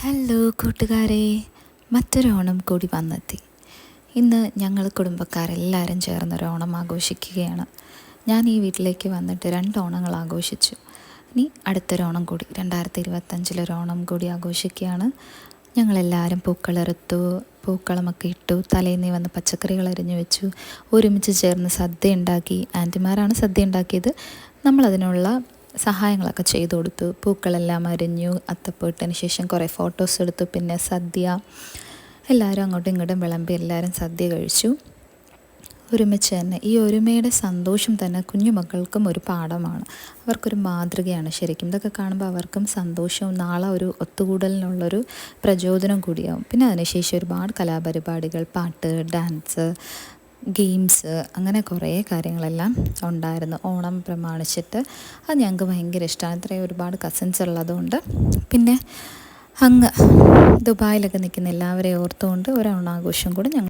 Hello കൂട്ടുകാരെ, മറ്റൊരു ഓണം കൂടി വന്നെത്തി. ഇന്ന് ഞങ്ങൾ കുടുംബക്കാരെല്ലാവരും ചേർന്നൊരു ഓണം ആഘോഷിക്കുകയാണ്. ഞാൻ ഈ വീട്ടിലേക്ക് വന്നിട്ട് 2 ഓണങ്ങൾ ആഘോഷിച്ചു. ഇനി അടുത്തൊരു ഓണം കൂടി 2025 ഓണം കൂടി ആഘോഷിക്കുകയാണ്. ഞങ്ങളെല്ലാവരും പൂക്കളെറുത്തു, പൂക്കളമൊക്കെ ഇട്ടു, തലേന്നേ വന്ന് പച്ചക്കറികൾ അരിഞ്ഞു വെച്ചു, ഒരുമിച്ച് ചേർന്ന് സദ്യ ഉണ്ടാക്കി. ആൻറ്റിമാരാണ് സദ്യ ഉണ്ടാക്കിയത്. നമ്മളതിനുള്ള സഹായങ്ങളൊക്കെ ചെയ്തു കൊടുത്തു. പൂക്കളെല്ലാം അരിഞ്ഞു, അത്തപ്പൂട്ടതിന് ശേഷം കുറേ ഫോട്ടോസ് എടുത്തു. പിന്നെ സദ്യ എല്ലാവരും അങ്ങോട്ടും ഇങ്ങോട്ടും വിളമ്പി എല്ലാവരും സദ്യ കഴിച്ചു. ഒരുമിച്ച് തന്നെ ഈ ഒരുമയുടെ സന്തോഷം തന്നെ കുഞ്ഞു മക്കൾക്കും ഒരു പാഠമാണ്, അവർക്കൊരു മാതൃകയാണ് ശരിക്കും. ഇതൊക്കെ കാണുമ്പോൾ അവർക്കും സന്തോഷവും നാളെ ഒരു ഒത്തുകൂടലിനുള്ളൊരു പ്രചോദനം കൂടിയാവും. പിന്നെ അതിനുശേഷം ഒരുപാട് കലാപരിപാടികൾ, പാട്ട്, ഡാൻസ്, ഗെയിംസ്, അങ്ങനെ കുറേ കാര്യങ്ങളെല്ലാം ഉണ്ടായിരുന്നു ഓണം പ്രമാണിച്ചിട്ട്. അത് ഞങ്ങൾക്ക് ഭയങ്കര ഇഷ്ടമാണ്. ഇത്രയും ഒരുപാട് കസിൻസ് ഉള്ളതുകൊണ്ട്. പിന്നെ അങ്ങ് ദുബായിലൊക്കെ നിൽക്കുന്ന എല്ലാവരെയും ഓർത്തുകൊണ്ട് ഒരു ഓണാഘോഷം കൂടെ ഞങ്ങൾ